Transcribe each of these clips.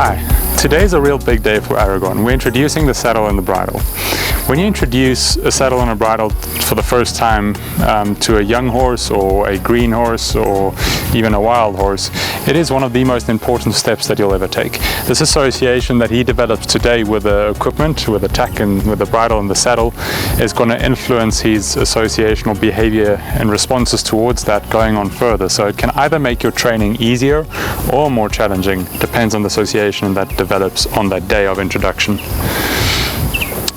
Hi, today's a real big day for Aragon. We're introducing the saddle and the bridle. When you introduce a saddle and a bridle for the first time to a young horse or a green horse or even a wild horse, it is one of the most important steps that you'll ever take. This association that he develops today with the equipment, with the tack and with the bridle and the saddle, is going to influence his associational behavior and responses towards that going on further. So it can either make your training easier or more challenging, depends on the association that develops on that day of introduction.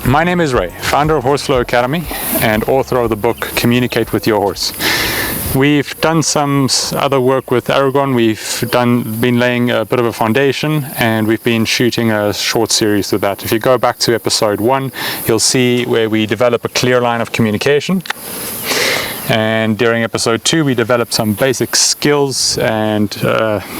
My name is Ray, founder of Horseflow Academy and author of the book Communicate with Your Horse. We've done some other work with Aragon. We've been laying a bit of a foundation, and we've been shooting a short series with that. If you go back to episode 1, you'll see where we develop a clear line of communication. And during episode 2, we developed some basic skills and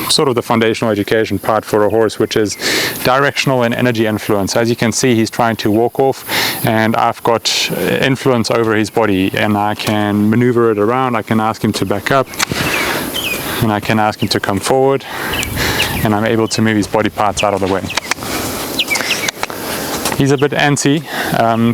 sort of the foundational education part for a horse, which is directional and energy influence. As you can see, he's trying to walk off, and I've got influence over his body, and I can maneuver it around. I can ask him to back up, and I can ask him to come forward, and I'm able to move his body parts out of the way. He's a bit antsy,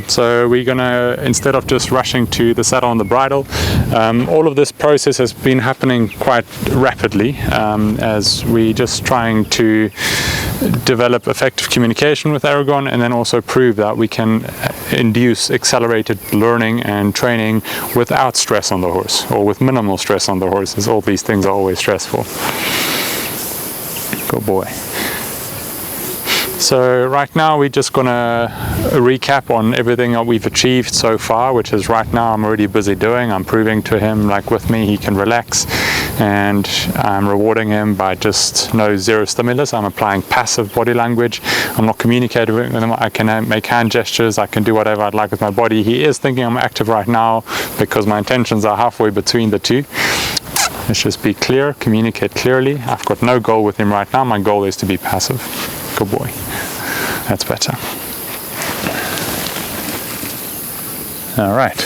so we're gonna, instead of just rushing to the saddle and the bridle, all of this process has been happening quite rapidly as we're just trying to develop effective communication with Aragon, and then also prove that we can induce accelerated learning and training without stress on the horse, or with minimal stress on the horse, as all these things are always stressful. Good boy. So right now we're just going to recap on everything that we've achieved so far, which is right now I'm already busy doing. I'm proving to him, like with me, he can relax, and I'm rewarding him by just zero stimulus. I'm applying passive body language. I'm not communicating with him. I can make hand gestures. I can do whatever I'd like with my body. He is thinking I'm active right now because my intentions are halfway between the two. Let's just be clear, communicate clearly. I've got no goal with him right now. My goal is to be passive. Good boy. That's better. All right.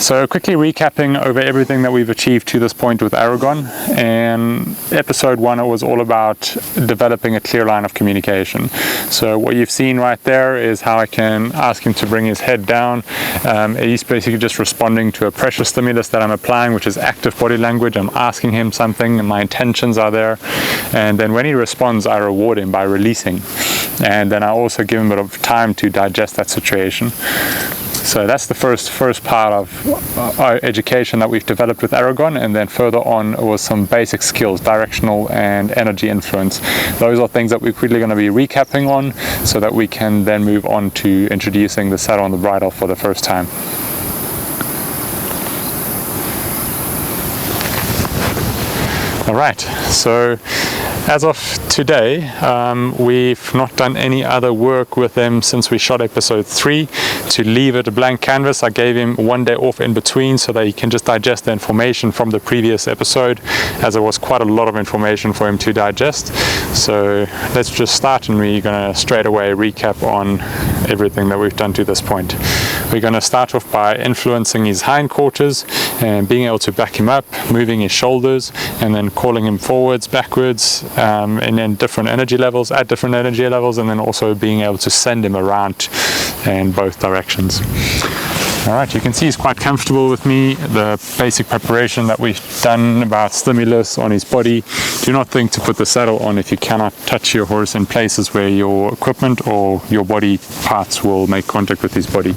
So quickly recapping over everything that we've achieved to this point with Aragon. In episode 1, it was all about developing a clear line of communication. So what you've seen right there is how I can ask him to bring his head down. He's basically just responding to a pressure stimulus that I'm applying, which is active body language. I'm asking him something and my intentions are there. And then when he responds, I reward him by releasing. And then I also give him a bit of time to digest that situation. So that's the first part of our education that we've developed with Aragon, and then further on was some basic skills, directional and energy influence. Those are things that we're quickly going to be recapping on so that we can then move on to introducing the saddle and the bridle for the first time. All right, so as of today, we've not done any other work with him since we shot episode 3. To leave it a blank canvas, I gave him 1 day off in between so that he can just digest the information from the previous episode, as there was quite a lot of information for him to digest. So let's just start, and we're going to straight away recap on everything that we've done to this point. We're going to start off by influencing his hindquarters and being able to back him up, moving his shoulders, and then calling him forwards, backwards, and then different energy levels, at different energy levels, and then also being able to send him around in both directions. All right, you can see he's quite comfortable with me. The basic preparation that we've done about stimulus on his body. Do not think to put the saddle on if you cannot touch your horse in places where your equipment or your body parts will make contact with his body.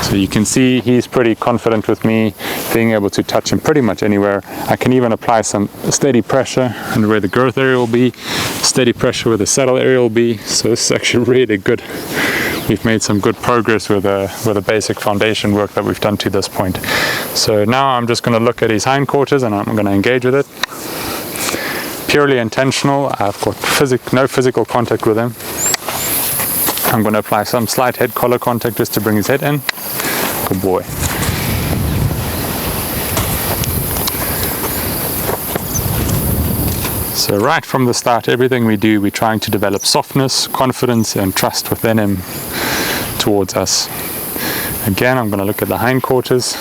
So you can see he's pretty confident with me, being able to touch him pretty much anywhere. I can even apply some steady pressure and where the girth area will be, steady pressure where the saddle area will be. So this is actually really good. We've made some good progress with the basic foundation work that we've done to this point. So now I'm just going to look at his hindquarters and I'm going to engage with it. Purely intentional. I've got no physical contact with him. I'm going to apply some slight head collar contact just to bring his head in. Good boy. So right from the start, everything we do, we're trying to develop softness, confidence, and trust within him towards us. Again, I'm going to look at the hindquarters.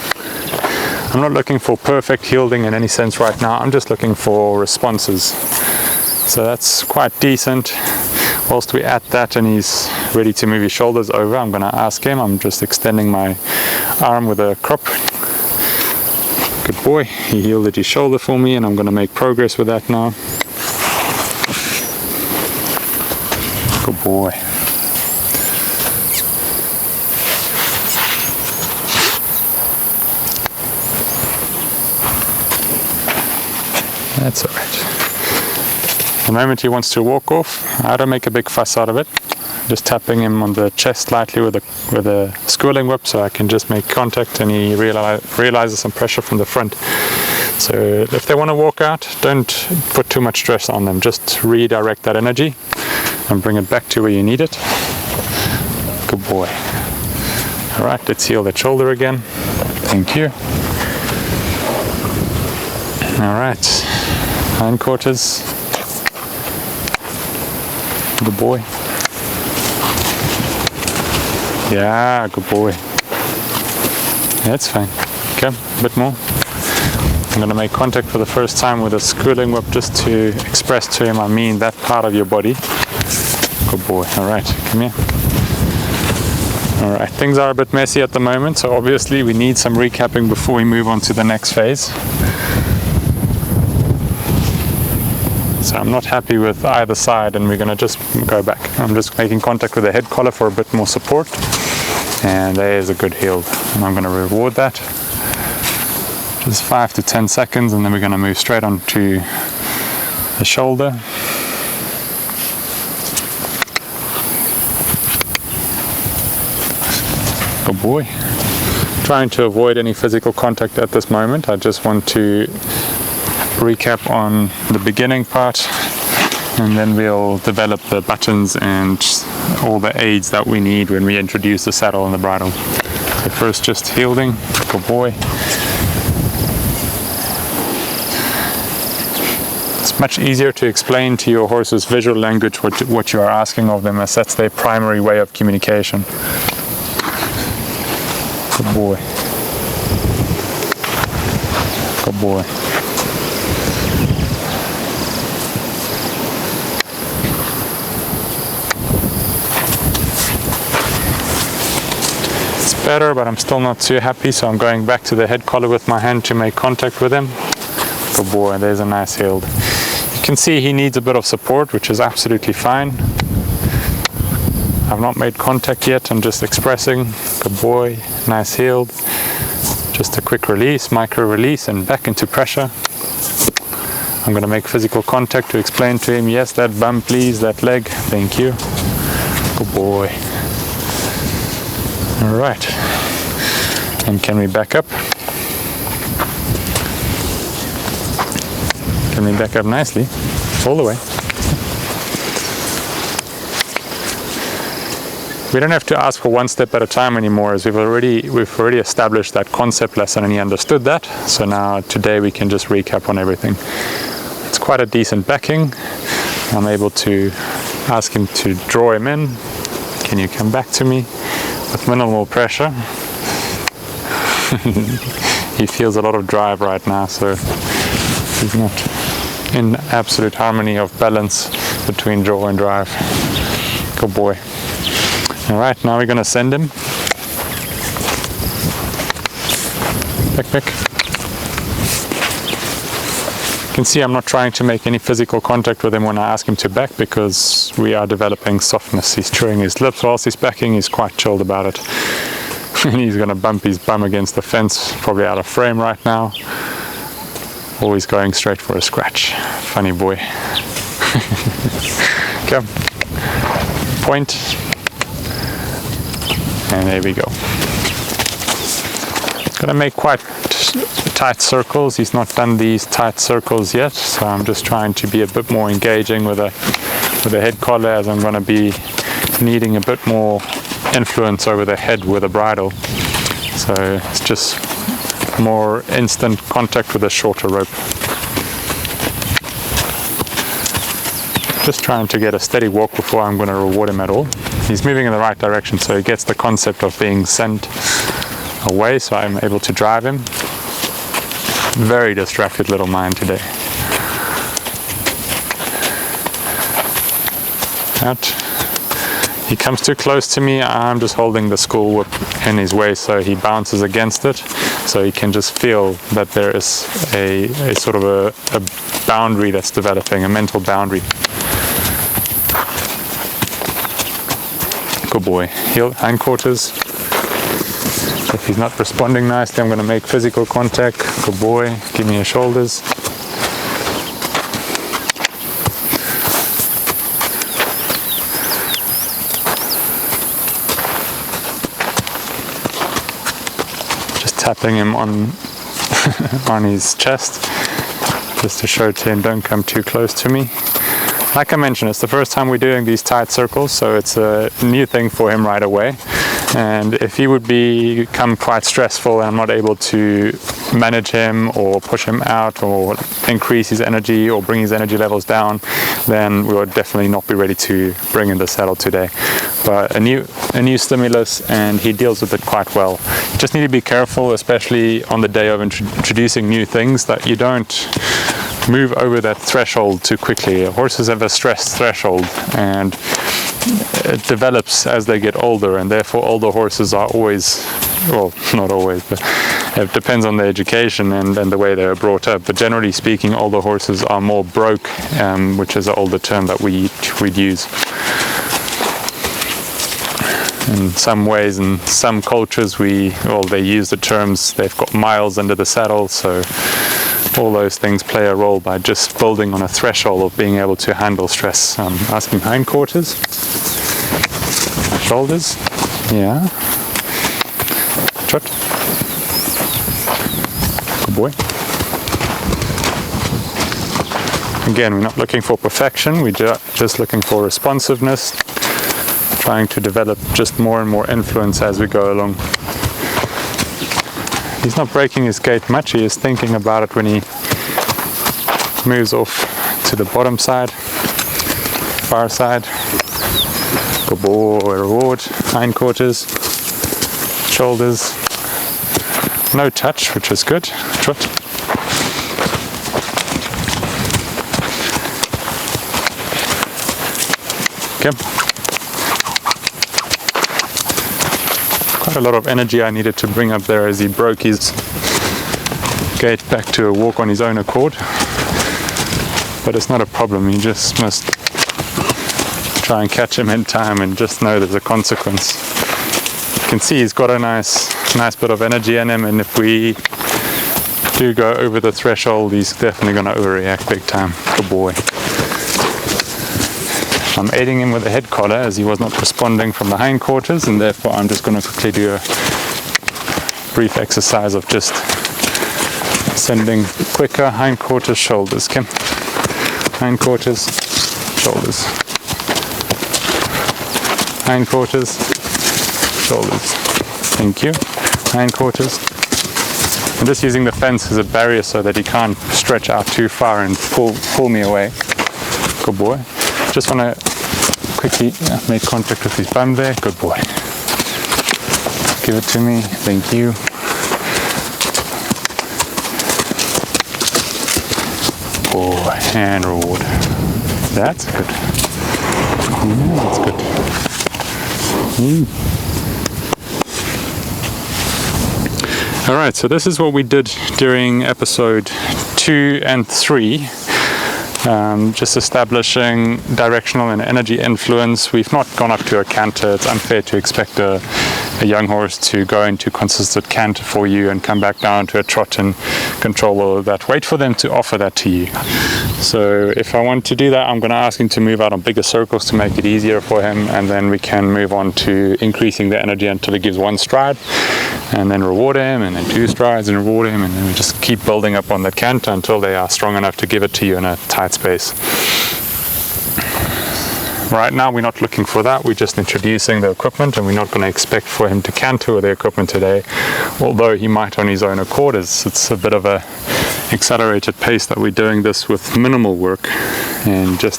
I'm not looking for perfect yielding in any sense right now. I'm just looking for responses. So that's quite decent. whilst we're at that and he's ready to move his shoulders over, I'm going to ask him. I'm just extending my arm with a crop. Good boy. He yielded his shoulder for me, and I'm going to make progress with that now. Good boy. That's all right. The moment he wants to walk off, I don't make a big fuss out of it. Just tapping him on the chest slightly with a schooling whip, so I can just make contact and he realizes some pressure from the front. So if they want to walk out, don't put too much stress on them. Just redirect that energy and bring it back to where you need it. Good boy. All right, let's heel that shoulder again. Thank you. All right, hindquarters. Good boy. Yeah, good boy. That's fine. Okay, a bit more. I'm going to make contact for the first time with a schooling whip just to express to him I mean that part of your body. Good boy. All right, come here. All right, things are a bit messy at the moment, so obviously we need some recapping before we move on to the next phase. So I'm not happy with either side, and we're going to just go back. I'm just making contact with the head collar for a bit more support, and there's a good heel, and I'm going to reward that. Just 5 to 10 seconds, and then we're going to move straight onto the shoulder. Good boy. Trying to avoid any physical contact at this moment. I just want to recap on the beginning part, and then we'll develop the buttons and all the aids that we need when we introduce the saddle and the bridle. So first just yielding. Good boy. It's much easier to explain to your horse's visual language what you are asking of them, as that's their primary way of communication. Good boy. Good boy. Better, but I'm still not too happy, so I'm going back to the head collar with my hand to make contact with him. Good boy, there's a nice yield. You can see he needs a bit of support, which is absolutely fine. I've not made contact yet, I'm just expressing. Good boy, nice yield. Just a quick release, micro release, and back into pressure. I'm going to make physical contact to explain to him, yes, that bum please, that leg, thank you. Good boy. All right, and can we back up? Can we back up nicely? All the way. We don't have to ask for one step at a time anymore, as we've already established that concept lesson and he understood that. So now today we can just recap on everything. It's quite a decent backing. I'm able to ask him to draw him in. Can you come back to me? With minimal pressure. He feels a lot of drive right now, so he's not in absolute harmony of balance between draw and drive. Good boy. All right, now we're going to send him. Back. You can see I'm not trying to make any physical contact with him when I ask him to back, because we are developing softness. He's chewing his lips whilst he's backing. He's quite chilled about it. And he's going to bump his bum against the fence, probably out of frame right now. Or he's going straight for a scratch. Funny boy. Come. Point. And there we go. Going to make quite tight circles. He's not done these tight circles yet, so I'm just trying to be a bit more engaging with a head collar, as I'm going to be needing a bit more influence over the head with a bridle. So it's just more instant contact with a shorter rope. Just trying to get a steady walk before I'm going to reward him at all. He's moving in the right direction, so he gets the concept of being sent away, so I'm able to drive him. Very distracted little mind today. Out. he comes too close to me, I'm just holding the school whip in his way so he bounces against it, so he can just feel that there is a sort of a boundary that's developing, a mental boundary. Good boy. Heel, hindquarters. If he's not responding nicely, I'm going to make physical contact. Good boy. Give me your shoulders. Just tapping him on on his chest, just to show to him, don't come too close to me. Like I mentioned, it's the first time we're doing these tight circles, so it's a new thing for him right away. And if he would become quite stressful and I'm not able to manage him or push him out or increase his energy or bring his energy levels down, then we would definitely not be ready to bring in the saddle today. But a new stimulus, and he deals with it quite well. You just need to be careful, especially on the day of introducing new things, that you don't move over that threshold too quickly. Horses have a stress threshold, and it develops as they get older, and therefore older horses are always, well, not always, but it depends on their education and the way they are brought up. But generally speaking, older horses are more broke, which is an older term that we'd use. In some ways, in some cultures, they use the terms, they've got miles under the saddle, so all those things play a role by just building on a threshold of being able to handle stress. Asking hindquarters, shoulders, yeah, trot, good boy. Again, we're not looking for perfection, we're just looking for responsiveness, trying to develop just more and more influence as we go along. He's not breaking his gait much, he is thinking about it when he moves off to the bottom side, far side. Good boy, reward, hindquarters, shoulders. No touch, which is good. Trot. Okay. Quite a lot of energy I needed to bring up there as he broke his gait back to a walk on his own accord. But it's not a problem, you just must try and catch him in time and just know there's a consequence. You can see he's got a nice bit of energy in him, and if we do go over the threshold, he's definitely going to overreact big time. Good boy. I'm aiding him with the head collar as he was not responding from the hindquarters, and therefore I'm just going to quickly do a brief exercise of just sending quicker hindquarters, shoulders. Kim. Hindquarters, shoulders. Hindquarters, shoulders. Thank you. Hindquarters. I'm just using the fence as a barrier so that he can't stretch out too far and pull me away. Good boy. Just want to quickly make contact with his bum there. Good boy. Give it to me. Thank you. Boy, and reward. That's good. Yeah, that's good. Alright, so this is what we did during episode 2 and 3. Just establishing directional and energy influence. We've not gone up to a canter. It's unfair to expect a young horse to go into consistent canter for you and come back down to a trot and control all of that. Wait for them to offer that to you. So if I want to do that, I'm going to ask him to move out on bigger circles to make it easier for him, and then we can move on to increasing the energy until he gives one stride, and then reward him, and then 2 strides and reward him, and then we just keep building up on that canter until they are strong enough to give it to you in a tight space. Right now we're not looking for that, we're just introducing the equipment, and we're not going to expect for him to canter with the equipment today, although he might on his own accord. It's a bit of a accelerated pace that we're doing this with minimal work and just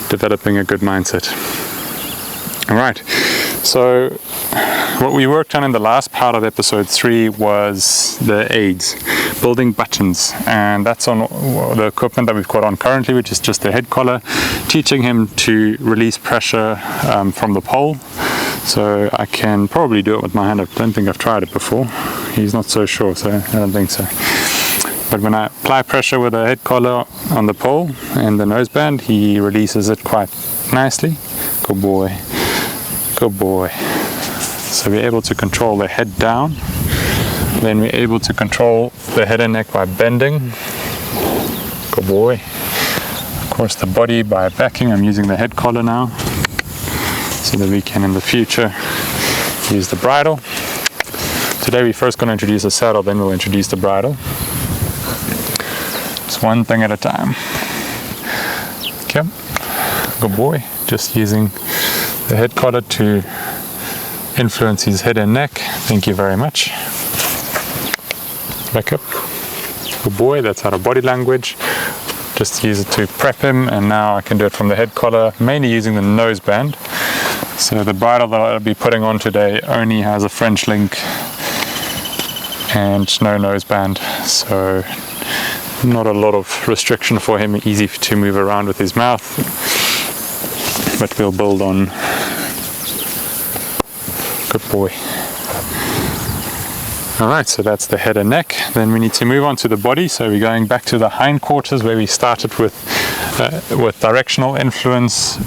developing a good mindset. Alright, so what we worked on in the last part of episode 3 was the aids. building buttons, and that's on the equipment that we've got on currently, which is just the head collar, teaching him to release pressure from the pole. So I can probably do it with my hand. I don't think I've tried it before. He's not so sure, so I don't think so. But when I apply pressure with a head collar on the pole and the noseband, he releases it quite nicely. Good boy. Good boy. So we're able to control the head down. Then we're able to control the head and neck by bending. Good boy. Of course, the body by backing. I'm using the head collar now, so that we can in the future use the bridle. Today we're first going to introduce the saddle, then we'll introduce the bridle. It's one thing at a time. Okay, good boy. Just using the head collar to influence his head and neck. Thank you very much. Back up. Good boy, that's out of body language. Just use it to prep him, and now I can do it from the head collar, mainly using the noseband. So the bridle that I'll be putting on today only has a French link and no noseband, so not a lot of restriction for him, easy to move around with his mouth, but we'll build on. Good boy. Alright, so that's the head and neck. Then we need to move on to the body, so we're going back to the hindquarters where we started with directional influence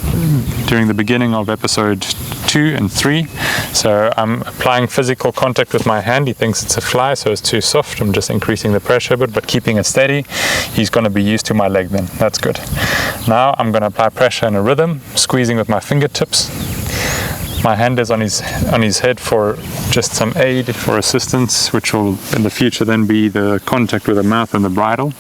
during the beginning of episode 2 and 3. So I'm applying physical contact with my hand. He thinks it's a fly, so it's too soft. I'm just increasing the pressure a bit, but keeping it steady. He's going to be used to my leg then. That's good. Now I'm going to apply pressure in a rhythm, squeezing with my fingertips. My hand is on his head for just some aid, for assistance, which will in the future then be the contact with the mouth and the bridle.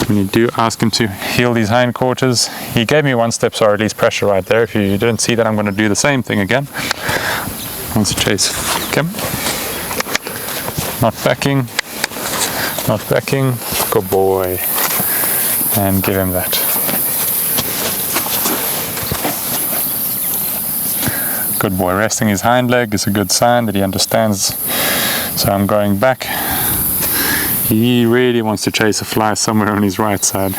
When you do ask him to heel these hindquarters, he gave me one step, so I release pressure right there. If you didn't see that, I'm going to do the same thing again. Wants to chase. Okay. Not backing. Not backing. Good boy. And give him that. Good boy. Resting his hind leg is a good sign that he understands. So I'm going back. He really wants to chase a fly somewhere on his right side.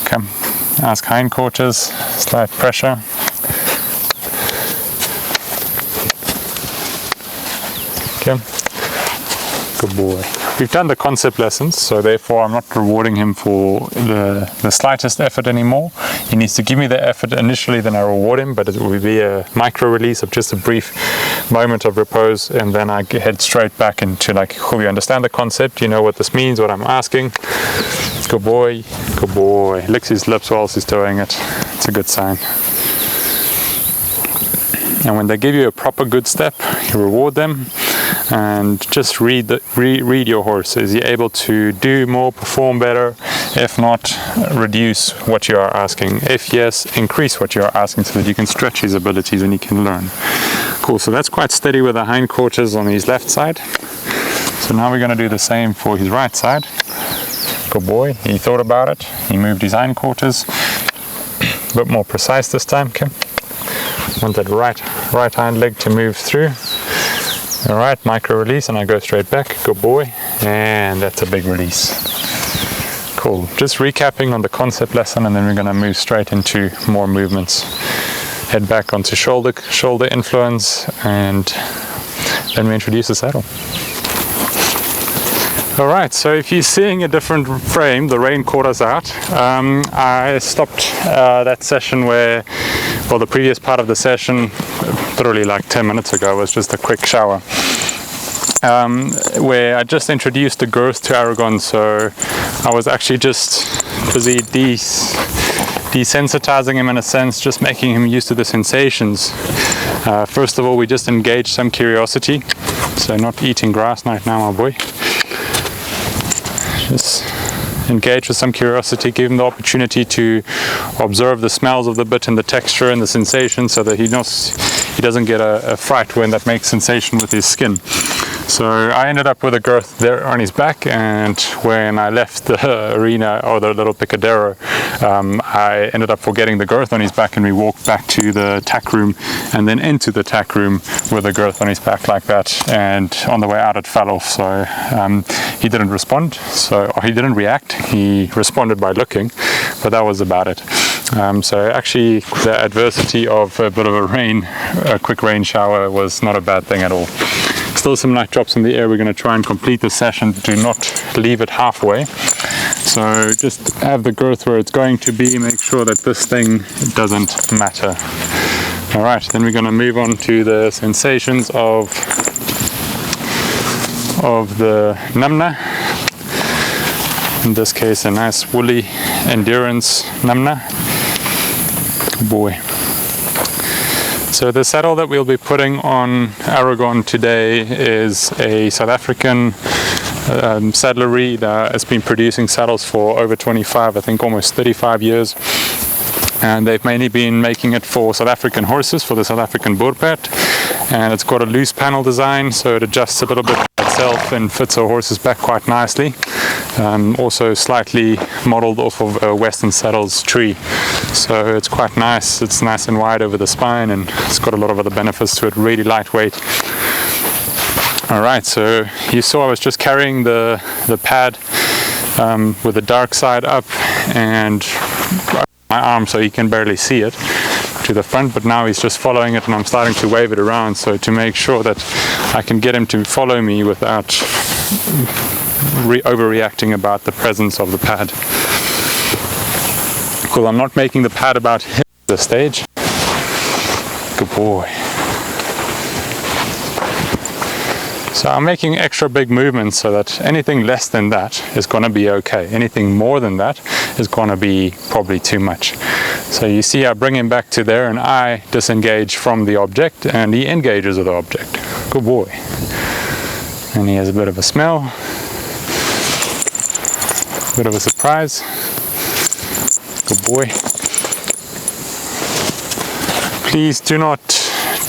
Come. Ask hindquarters. Slight pressure. Okay. Good boy. We've done the concept lessons, so therefore I'm not rewarding him for the slightest effort anymore. He needs to give me the effort initially, then I reward him, but it will be a micro release of just a brief moment of repose, and then I head straight back into like, oh, you understand the concept, you know what this means, what I'm asking. Good boy, good boy. Licks his lips whilst he's towing it. It's a good sign. And when they give you a proper good step, you reward them. And just read your horse. Is he able to do more, perform better? If not, reduce what you are asking. If yes, increase what you are asking so that you can stretch his abilities and he can learn. Cool, so that's quite steady with the hindquarters on his left side. So now we're going to do the same for his right side. Good boy, he thought about it. He moved his hindquarters. A bit more precise this time, okay? Want that right hind leg to move through. Alright, micro release, and I go straight back. Good boy. And that's a big release. Cool. Just recapping on the concept lesson, and then we're going to move straight into more movements. Head back onto shoulder influence, and then we introduce the saddle. Alright, so if you're seeing a different frame, the rain caught us out. I stopped that session where, well, the previous part of the session, literally like 10 minutes ago, was just a quick shower. Where I just introduced the Girth to Aragon, so I was actually just busy desensitizing him in a sense, just making him used to the sensations. First of all, we just engaged some curiosity, so not eating grass right now, my boy. Just engage with some curiosity, give him the opportunity to observe the smells of the bit and the texture and the sensation, so that he doesn't get a fright when that makes sensation with his skin. So I ended up with a girth there on his back, and when I left the arena, or the little picadero, I ended up forgetting the girth on his back, and we walked back to the tack room and then into the tack room with a girth on his back like that, and on the way out it fell off. So he didn't respond, or he didn't react. He responded by looking, but that was about it. So actually the adversity of a bit of a quick rain shower was not a bad thing at all. Still some night drops in the air. We're going to try and complete the session. Do not leave it halfway. So just have the girth where it's going to be. Make sure that this thing doesn't matter. All right, then we're going to move on to the sensations of the numna. In this case, a nice woolly endurance numna. Good boy. So the saddle that we'll be putting on Aragon today is a South African saddlery that has been producing saddles for over 25, I think almost 35 years. And they've mainly been making it for South African horses, for the South African boerperd. And it's got a loose panel design, so it adjusts a little bit itself and fits a horse's back quite nicely. Also slightly modeled off of a Western Saddles tree, so it's quite nice. It's nice and wide over the spine, and it's got a lot of other benefits to it. Really lightweight. Alright, so you saw I was just carrying the pad with the dark side up and my arm so he can barely see it to the front, but now he's just following it and I'm starting to wave it around, so to make sure that I can get him to follow me without overreacting about the presence of the pad. Cool, I'm not making the pad about him at this stage. Good boy. So I'm making extra big movements so that anything less than that is going to be okay. Anything more than that is going to be probably too much. So you see I bring him back to there and I disengage from the object and he engages with the object. Good boy. And he has a bit of a smell. Bit of a surprise. Good boy. Please do not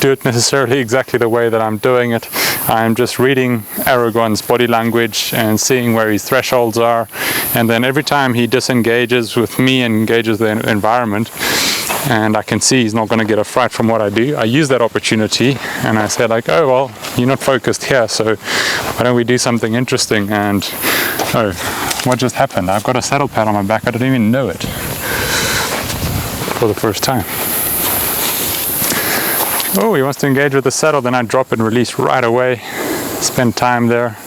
do it necessarily exactly the way that I'm doing it. I'm just reading Aragon's body language and seeing where his thresholds are, and then every time he disengages with me and engages the environment and I can see he's not going to get a fright from what I do, I use that opportunity and I say like, oh well, you're not focused here, so why don't we do something interesting? And oh, what just happened? I've got a saddle pad on my back. I didn't even know it for the first time. Oh, he wants to engage with the saddle, then I drop and release right away. Spend time there.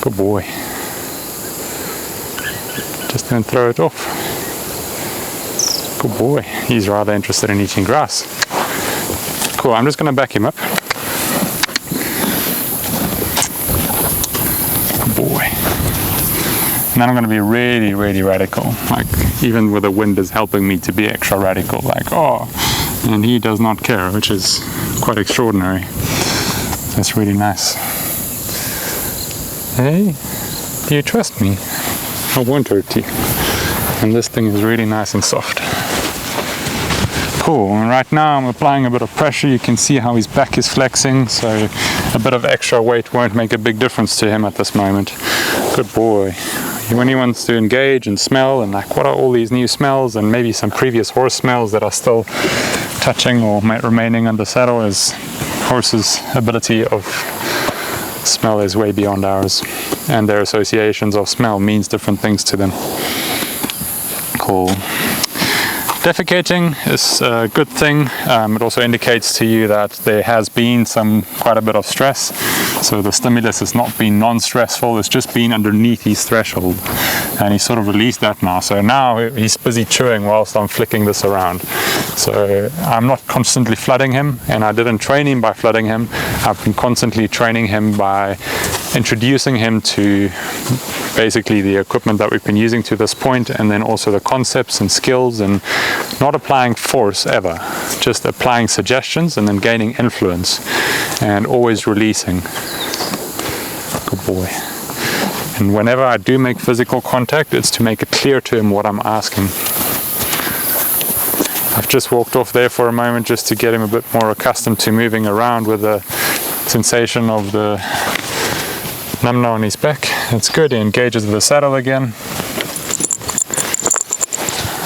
Good boy. Just don't throw it off. Good boy. He's rather interested in eating grass. Cool, I'm just going to back him up. Good boy. And then I'm going to be really, really radical. Like, even with the wind is helping me to be extra radical. Like, oh. And he does not care, which is quite extraordinary. That's really nice. Hey, do you trust me? I won't hurt you. And this thing is really nice and soft. Cool, and right now I'm applying a bit of pressure. You can see how his back is flexing, so a bit of extra weight won't make a big difference to him at this moment. Good boy. When he wants to engage and smell, and like, what are all these new smells, and maybe some previous horse smells that are still touching or remaining on the saddle, is horses' ability of smell is way beyond ours, and their associations of smell means different things to them. Cool. Defecating is a good thing. It also indicates to you that there has been quite a bit of stress. So the stimulus has not been non-stressful, it's just been underneath his threshold. And he's sort of released that now. So now he's busy chewing whilst I'm flicking this around. So I'm not constantly flooding him, and I didn't train him by flooding him. I've been constantly training him by introducing him to basically the equipment that we've been using to this point, and then also the concepts and skills, and not applying force ever, just applying suggestions and then gaining influence and always releasing. Good boy. And whenever I do make physical contact, it's to make it clear to him what I'm asking. I've just walked off there for a moment just to get him a bit more accustomed to moving around with the sensation of the namna on his back. It's good. He engages with the saddle again.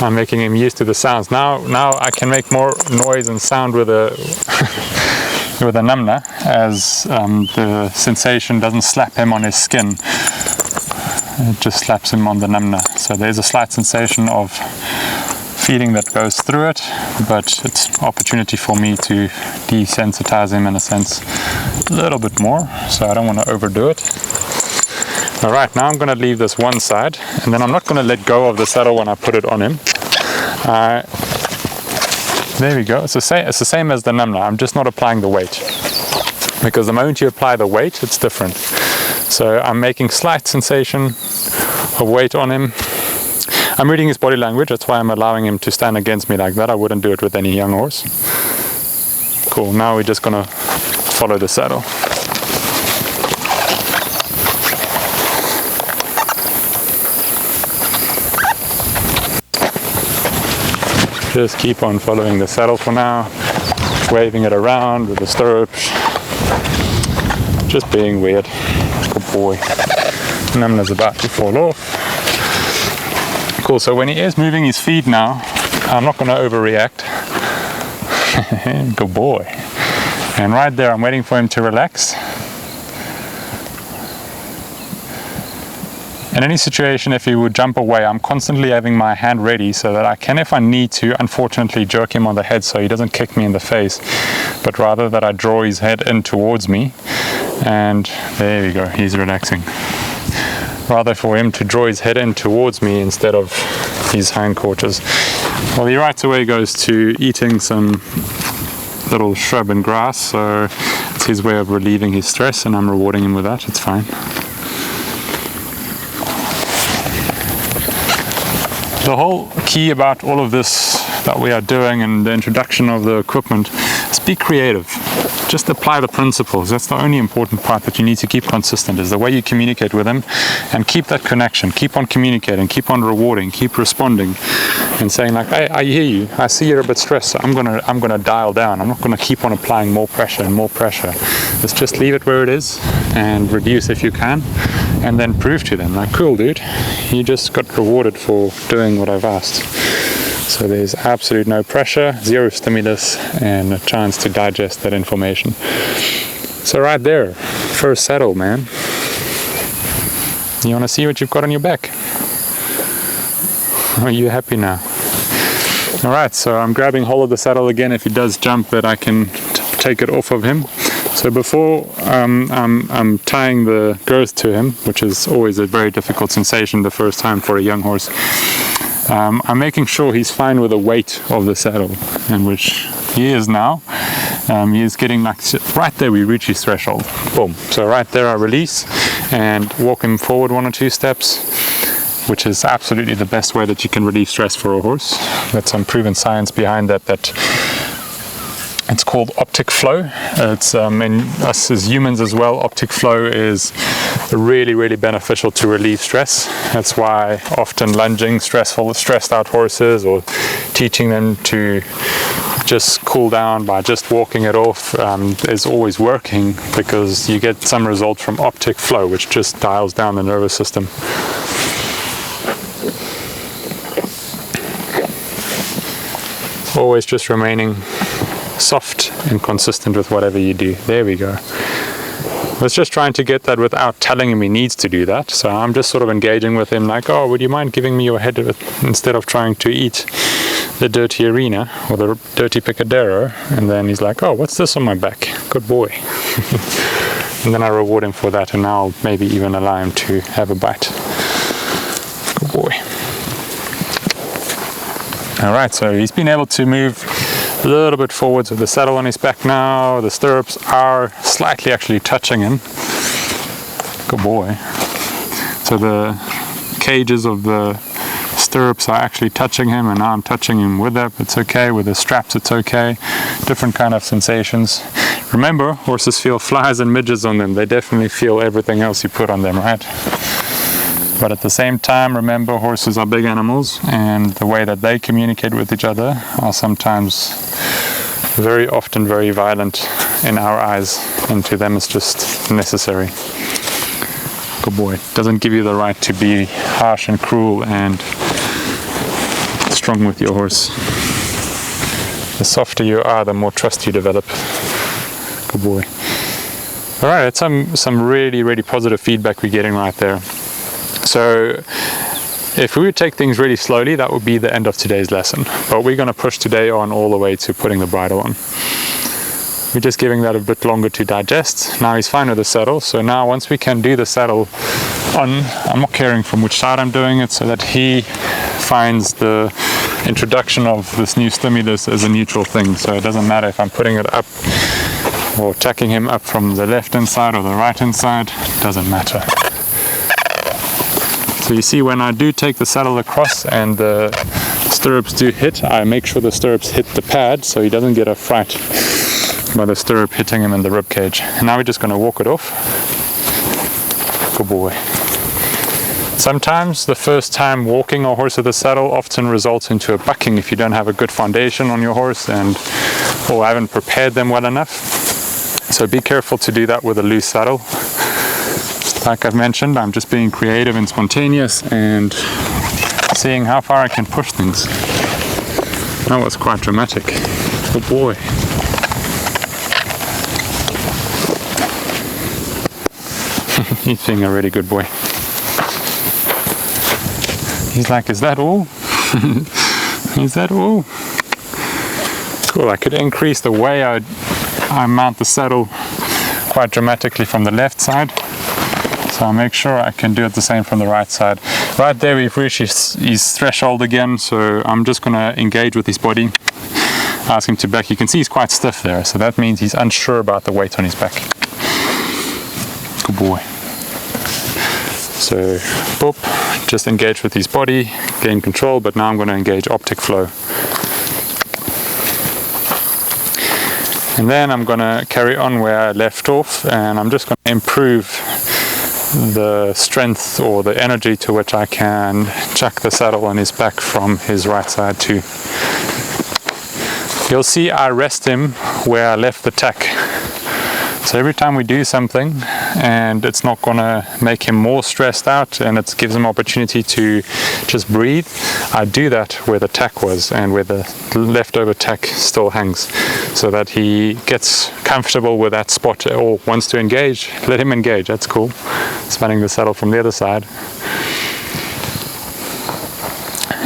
I'm making him used to the sounds. Now I can make more noise and sound with a with a namna, as the sensation doesn't slap him on his skin. It just slaps him on the namna. So there's a slight sensation of feeling that goes through it, but it's an opportunity for me to desensitize him in a sense a little bit more, so I don't want to overdo it. Alright, now I'm going to leave this one side, and then I'm not going to let go of the saddle when I put it on him. There we go. It's the same as the namna. I'm just not applying the weight, because the moment you apply the weight, it's different. So I'm making slight sensation of weight on him. I'm reading his body language. That's why I'm allowing him to stand against me like that. I wouldn't do it with any young horse. Cool. Now we're just gonna follow the saddle. Just keep on following the saddle for now, waving it around with the stirrups, just being weird. Good boy. Namna's about to fall off. Cool, so when he is moving his feet now, I'm not going to overreact. Good boy. And right there, I'm waiting for him to relax. In any situation, if he would jump away, I'm constantly having my hand ready so that I can, if I need to, unfortunately jerk him on the head so he doesn't kick me in the face, but rather that I draw his head in towards me. And there we go, he's relaxing. Rather for him to draw his head in towards me instead of his hindquarters. Well, he right away goes to eating some little shrub and grass, so it's his way of relieving his stress, and I'm rewarding him with that. It's fine. The whole key about all of this that we are doing and the introduction of the equipment is be creative. Just apply the principles. That's the only important part that you need to keep consistent, is the way you communicate with them, and keep that connection. Keep on communicating, keep on rewarding, keep responding and saying like, hey, I hear you, I see you're a bit stressed, so I'm gonna dial down. I'm not gonna keep on applying more pressure and more pressure. Let's just leave it where it is and reduce if you can, and then prove to them like, cool dude, you just got rewarded for doing what I've asked. So there's absolute no pressure, zero stimulus, and a chance to digest that information. So right there, first saddle, man. You want to see what you've got on your back? Are you happy now? Alright, so I'm grabbing hold of the saddle again. If he does jump, that I can take it off of him. So before I'm tying the girth to him, which is always a very difficult sensation the first time for a young horse, I'm making sure he's fine with the weight of the saddle, in which he is now. He is getting like, right there we reach his threshold. Boom. So right there I release and walk him forward 1 or 2 steps, which is absolutely the best way that you can relieve stress for a horse. That's some proven science behind that, it's called optic flow. It's in us as humans as well, optic flow is really, really beneficial to relieve stress. That's why often lunging stressed out horses, or teaching them to just cool down by just walking it off, is always working, because you get some results from optic flow, which just dials down the nervous system. Always just remaining soft and consistent with whatever you do. There we go. I was just trying to get that without telling him he needs to do that. So I'm just sort of engaging with him like, oh, would you mind giving me your head instead of trying to eat the dirty arena or the dirty picadero? And then he's like, oh, what's this on my back? Good boy. And then I reward him for that, and I'll maybe even allow him to have a bite. Good boy. Alright, so he's been able to move a little bit forwards with the saddle on his back now. The stirrups are slightly actually touching him. Good boy. So the cages of the stirrups are actually touching him, and now I'm touching him with that. It's okay. With the straps, it's okay. Different kind of sensations. Remember, horses feel flies and midges on them. They definitely feel everything else you put on them, right? But at the same time, remember, horses are big animals, and the way that they communicate with each other are sometimes very often very violent in our eyes, and to them it's just necessary. Good boy. Doesn't give you the right to be harsh and cruel and strong with your horse. The softer you are, the more trust you develop. Good boy. All right, that's some really, really positive feedback we're getting right there. So if we would take things really slowly, that would be the end of today's lesson. But we're going to push today on all the way to putting the bridle on. We're just giving that a bit longer to digest. Now he's fine with the saddle. So now once we can do the saddle on, I'm not caring from which side I'm doing it, so that he finds the introduction of this new stimulus as a neutral thing. So it doesn't matter if I'm putting it up or tacking him up from the left hand side or the right hand side, doesn't matter. So you see, when I do take the saddle across and the stirrups do hit, I make sure the stirrups hit the pad so he doesn't get a fright by the stirrup hitting him in the rib cage. And now we're just going to walk it off. Good boy. Sometimes the first time walking a horse with a saddle often results into a bucking if you don't have a good foundation on your horse or haven't prepared them well enough. So be careful to do that with a loose saddle. Like I've mentioned, I'm just being creative and spontaneous and seeing how far I can push things. That was quite dramatic. Good boy. He's being a really good boy. He's like, is that all? Is that all? Cool, I could increase the way I mount the saddle quite dramatically from the left side. So I'll make sure I can do it the same from the right side. Right there we've reached his threshold again, so I'm just going to engage with his body. Ask him to back. You can see he's quite stiff there, so that means he's unsure about the weight on his back. Good boy. So, boop, just engage with his body, gain control, but now I'm going to engage optic flow. And then I'm going to carry on where I left off, and I'm just going to improve the strength or the energy to which I can chuck the saddle on his back from his right side too. You'll see I rest him where I left the tack. So every time we do something and it's not going to make him more stressed out and it gives him opportunity to just breathe, I do that where the tack was and where the leftover tack still hangs, so that he gets comfortable with that spot or wants to engage. Let him engage, that's cool. Spanning the saddle from the other side.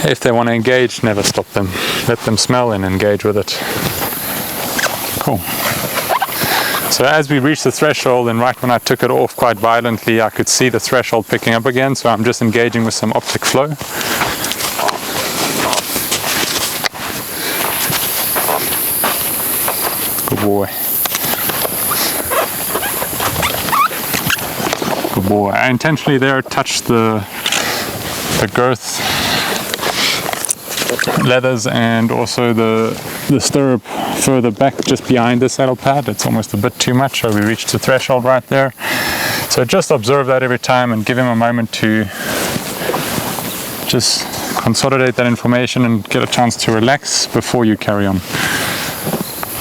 If they want to engage, never stop them. Let them smell and engage with it. Cool. So as we reached the threshold, and right when I took it off quite violently, I could see the threshold picking up again, so I'm just engaging with some optic flow. Good boy. Good boy. I intentionally there touched the girth leathers and also the stirrup further back just behind the saddle pad. It's almost a bit too much, so we reached the threshold right there. So just observe that every time and give him a moment to just consolidate that information and get a chance to relax before you carry on.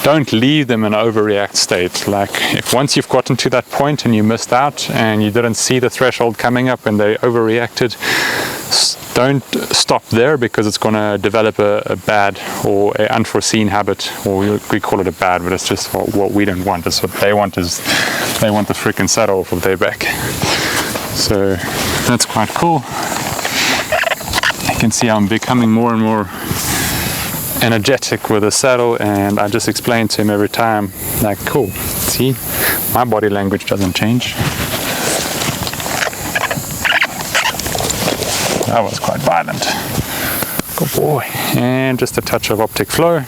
Don't leave them in an overreact state. Like, if once you've gotten to that point and you missed out and you didn't see the threshold coming up and they overreacted, don't stop there, because it's going to develop a bad or an unforeseen habit, or we call it a bad, but it's just what we don't want. It's what they want, is they want the freaking saddle off of their back. So that's quite cool. You can see I'm becoming more and more energetic with the saddle, and I just explain to him every time, like, cool, see, my body language doesn't change. That was quite violent. Good boy. And just a touch of optic flow.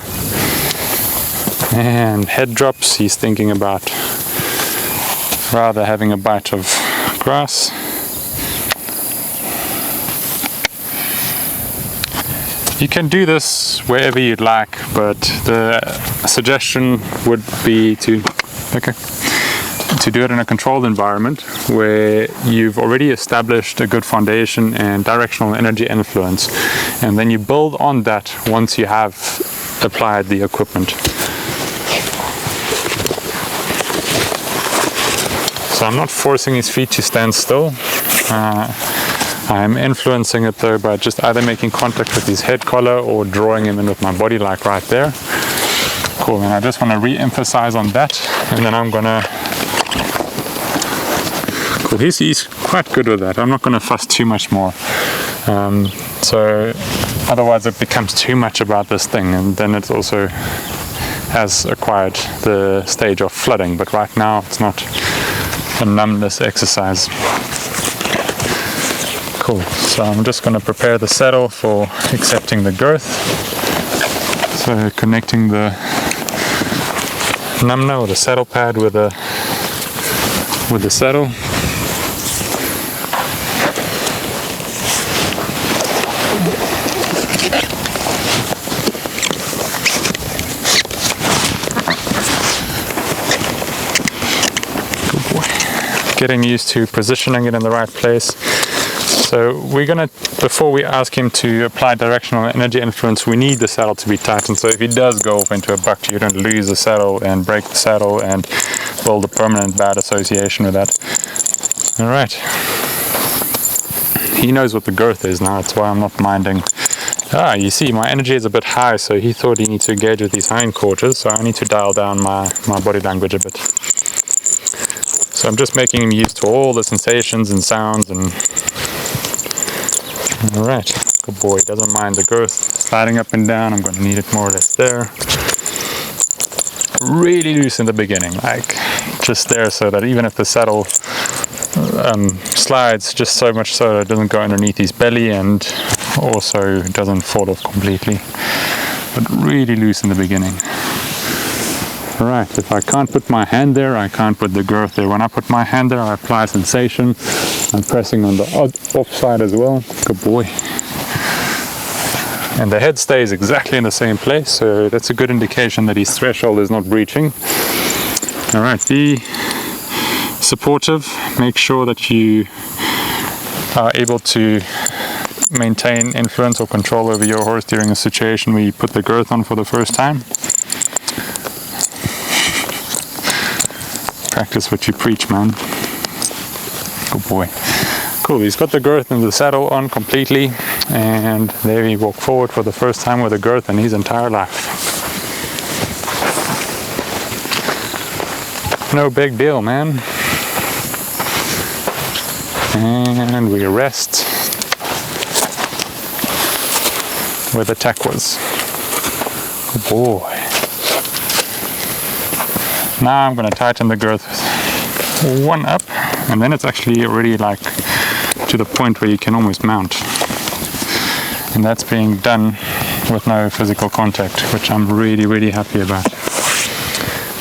And head drops. He's thinking about rather having a bite of grass. You can do this wherever you'd like, but the suggestion would be to do it in a controlled environment where you've already established a good foundation and directional energy influence, and then you build on that once you have applied the equipment. So I'm not forcing his feet to stand still. I'm influencing it though by just either making contact with his head collar or drawing him in with my body, like right there. Cool, and I just want to re-emphasize on that, and then I'm gonna... Cool, he's quite good with that. I'm not gonna fuss too much more. So otherwise it becomes too much about this thing, and then it also has acquired the stage of flooding, but right now it's not a numbness exercise. Cool, so I'm just going to prepare the saddle for accepting the girth. So connecting the numner or the saddle pad with the saddle. Getting used to positioning it in the right place. So we're gonna, before we ask him to apply directional energy influence, we need the saddle to be tightened. So if he does go off into a buck, you don't lose the saddle and break the saddle and build a permanent bad association with that. All right. He knows what the girth is now. That's why I'm not minding. You see, my energy is a bit high, so he thought he needs to engage with his hind quarters. So I need to dial down my body language a bit. So I'm just making him used to all the sensations and sounds and... Alright, good boy, doesn't mind the girth sliding up and down. I'm going to need it more or less there. Really loose in the beginning, like just there, so that even if the saddle slides, just so much so that it doesn't go underneath his belly and also doesn't fall off completely. But really loose in the beginning. Alright, if I can't put my hand there, I can't put the girth there. When I put my hand there, I apply sensation. I'm pressing on the off side as well. Good boy. And the head stays exactly in the same place, so that's a good indication that his threshold is not breaching. Alright, be supportive. Make sure that you are able to maintain influence or control over your horse during a situation where you put the girth on for the first time. Practice what you preach, man. Good boy. Cool, he's got the girth and the saddle on completely, and there he walked forward for the first time with a girth in his entire life. No big deal, man. And we rest where the tack was. Good boy. Now I'm going to tighten the girth one up, and then it's actually already like to the point where you can almost mount. And that's being done with no physical contact, which I'm really, really happy about.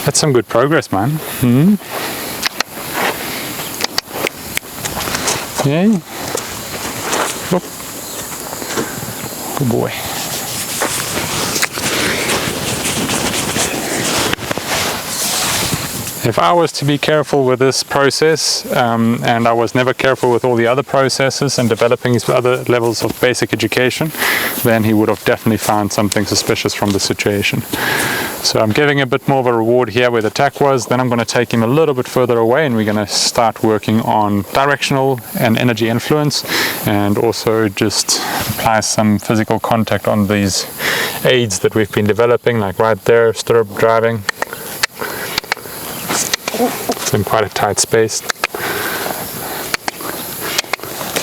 That's some good progress, man. Yay. Whoop. Good boy. If I was to be careful with this process, and I was never careful with all the other processes and developing his other levels of basic education, then he would have definitely found something suspicious from the situation. So I'm giving a bit more of a reward here where the tack was. Then I'm going to take him a little bit further away, and we're going to start working on directional and energy influence, and also just apply some physical contact on these aids that we've been developing, like right there, stirrup driving. It's in quite a tight space.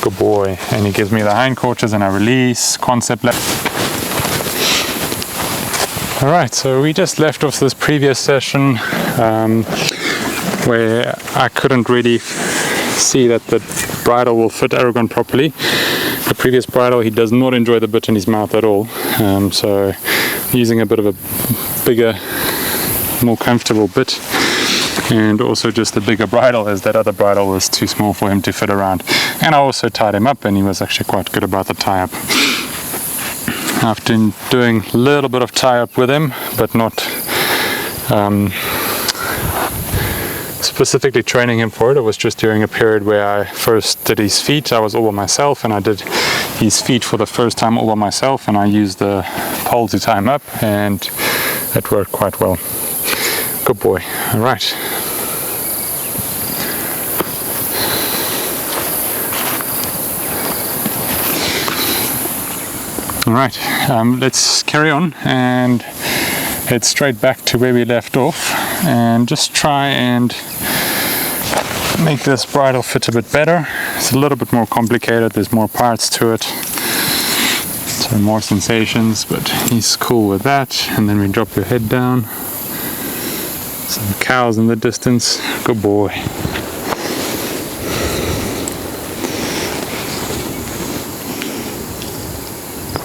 Good boy. And he gives me the hindquarters and I release, concept left. Alright, so we just left off this previous session where I couldn't really see that the bridle will fit Aragon properly. The previous bridle, he does not enjoy the bit in his mouth at all. So using a bit of a bigger, more comfortable bit. And also just a bigger bridle, as that other bridle was too small for him to fit around. And I also tied him up, and he was actually quite good about the tie-up. I've been doing a little bit of tie-up with him, but not specifically training him for it. It was just during a period where I first did his feet. I was all by myself, and I did his feet for the first time all by myself, and I used the pole to tie him up, and it worked quite well. Good boy. All right. Alright, let's carry on and head straight back to where we left off and just try and make this bridle fit a bit better. It's a little bit more complicated, there's more parts to it, so more sensations, but he's cool with that. And then we drop your head down. Some cows in the distance. Good boy.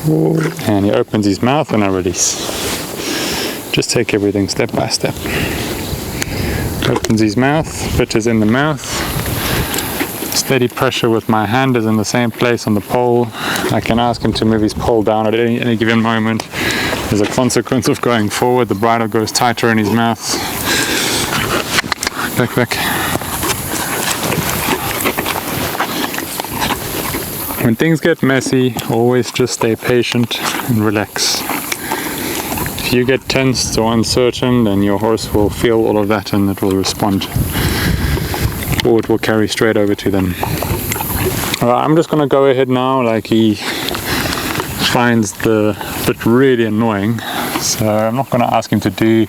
Cool. And he opens his mouth and I release. Just take everything step by step. Opens his mouth, bit is in the mouth. Steady pressure with my hand is in the same place on the pole. I can ask him to move his pole down at any given moment. As a consequence of going forward, the bridle goes tighter in his mouth. Back. When things get messy, always just stay patient and relax. If you get tensed or uncertain, then your horse will feel all of that and it will respond. Or it will carry straight over to them. Alright, I'm just going to go ahead now, like he finds the bit really annoying. So I'm not going to ask him to do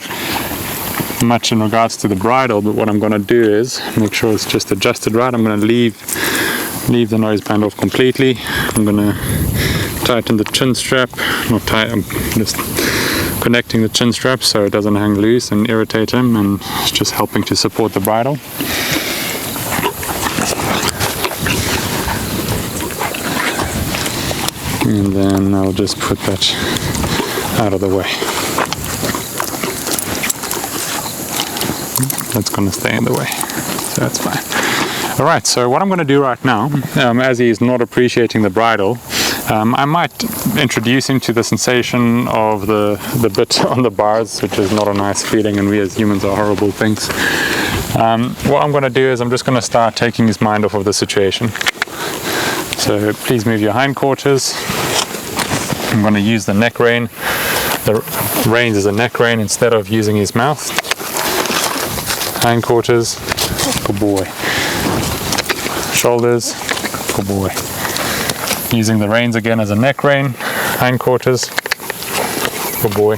much in regards to the bridle, but what I'm going to do is make sure it's just adjusted right. I'm going to leave the noseband off completely. I'm going to tighten the chin strap, not tight, I'm just connecting the chin strap so it doesn't hang loose and irritate him, and it's just helping to support the bridle. And then I'll just put that out of the way. That's going to stay in the way, so that's fine. Alright, so what I'm going to do right now, as he's not appreciating the bridle, I might introduce him to the sensation of the bit on the bars, which is not a nice feeling, and we as humans are horrible things. What I'm going to do is I'm just going to start taking his mind off of the situation. So please move your hindquarters. I'm going to use the neck rein. The reins as a neck rein instead of using his mouth. Hindquarters, good boy. Shoulders, good boy. Using the reins again as a neck rein. Hindquarters, good boy.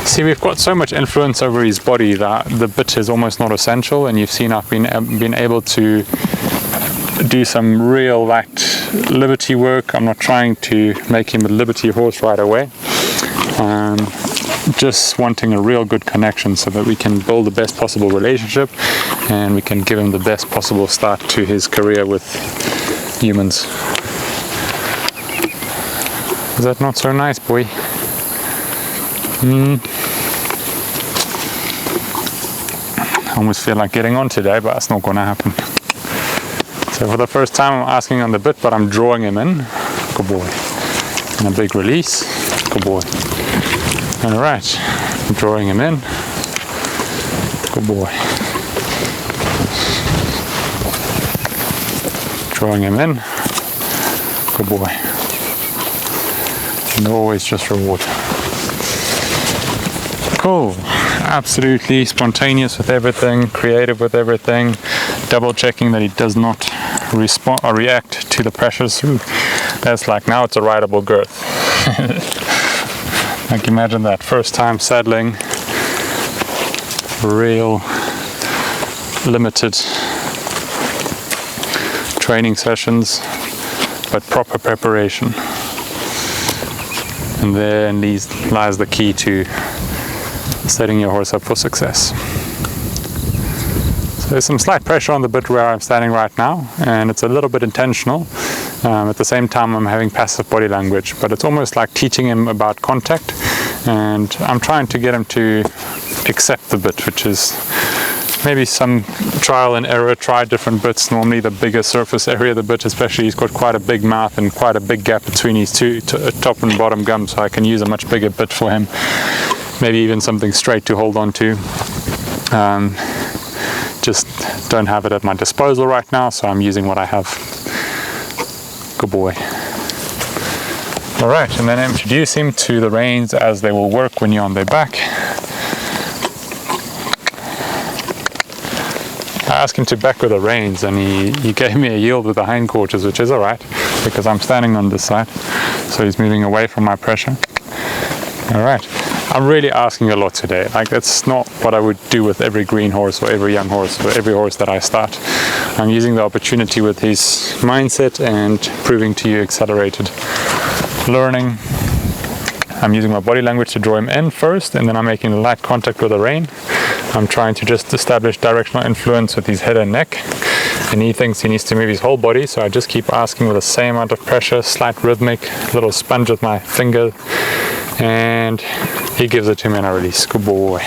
See, we've got so much influence over his body that the bit is almost not essential, and you've seen I've been able to do some real light liberty work. I'm not trying to make him a liberty horse right away. Just wanting a real good connection so that we can build the best possible relationship and we can give him the best possible start to his career with humans. Is that not so nice, boy? I almost feel like getting on today, but that's not going to happen. So for the first time I'm asking on the bit, but I'm drawing him in. Good boy. And a big release. Good boy. Alright, drawing him in. Good boy. Drawing him in. Good boy. And always just reward. Cool. Absolutely spontaneous with everything, creative with everything, double checking that he does not respond or react to the pressures. Ooh, that's like, now it's a rideable girth. Like, imagine that, first time saddling, real limited training sessions, but proper preparation. And therein lies the key to setting your horse up for success. So there's some slight pressure on the bit where I'm standing right now, and it's a little bit intentional. At the same time I'm having passive body language, but it's almost like teaching him about contact, and I'm trying to get him to accept the bit, which is maybe some trial and error, try different bits. Normally the bigger surface area of the bit, especially, he's got quite a big mouth and quite a big gap between his two top and bottom gums, so I can use a much bigger bit for him. Maybe even something straight to hold on to. Just don't have it at my disposal right now, so I'm using what I have. Good boy. Alright, and then introduce him to the reins as they will work when you're on their back. I asked him to back with the reins, and he gave me a yield with the hindquarters, which is alright. because I'm standing on this side, so he's moving away from my pressure. All right, I'm really asking a lot today. Like, that's not what I would do with every green horse or every young horse or every horse that I start. I'm using the opportunity with his mindset and proving to you accelerated learning. I'm using my body language to draw him in first, and then I'm making light contact with the rein. I'm trying to just establish directional influence with his head and neck, and he thinks he needs to move his whole body, so I just keep asking with the same amount of pressure, slight rhythmic, little sponge with my finger, and he gives it to me and I release. Good boy.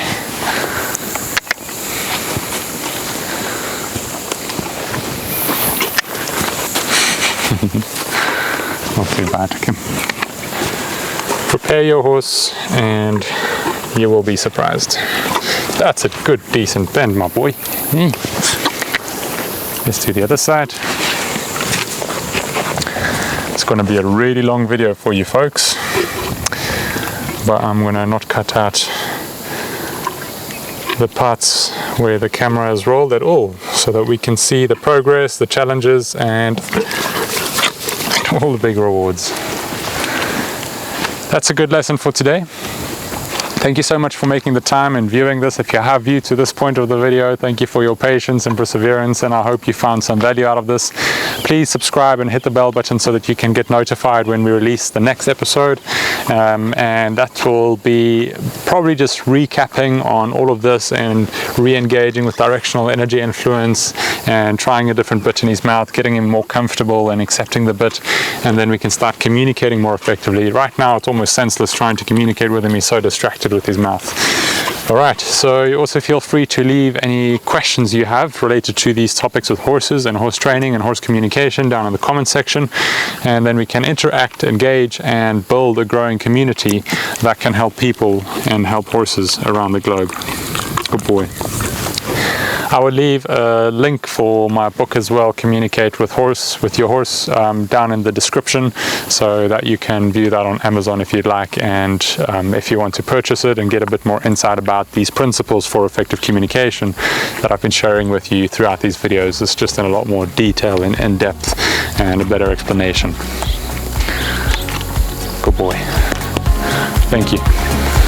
Not too bad. Okay. Prepare your horse and you will be surprised. That's a good, decent bend, my boy. Let's do the other side. It's going to be a really long video for you folks, but I'm going to not cut out the parts where the camera is rolled at all, so that we can see the progress, the challenges, and all the big rewards. That's a good lesson for today. Thank you so much for making the time and viewing this. If you have viewed to this point of the video, thank you for your patience and perseverance, and I hope you found some value out of this. Please subscribe and hit the bell button so that you can get notified when we release the next episode, and that will be probably just recapping on all of this and re-engaging with directional energy influence and trying a different bit in his mouth, getting him more comfortable and accepting the bit, and then we can start communicating more effectively. Right now it's almost senseless trying to communicate with him. He's so distracted with his mouth. Alright, so you also feel free to leave any questions you have related to these topics with horses and horse training and horse communication down in the comment section, and then we can interact, engage, and build a growing community that can help people and help horses around the globe. Good boy. I will leave a link for my book as well, Communicate with Your Horse, down in the description, so that you can view that on Amazon if you'd like, and if you want to purchase it and get a bit more insight about these principles for effective communication that I've been sharing with you throughout these videos. It's just in a lot more detail and in depth and a better explanation. Good boy. Thank you.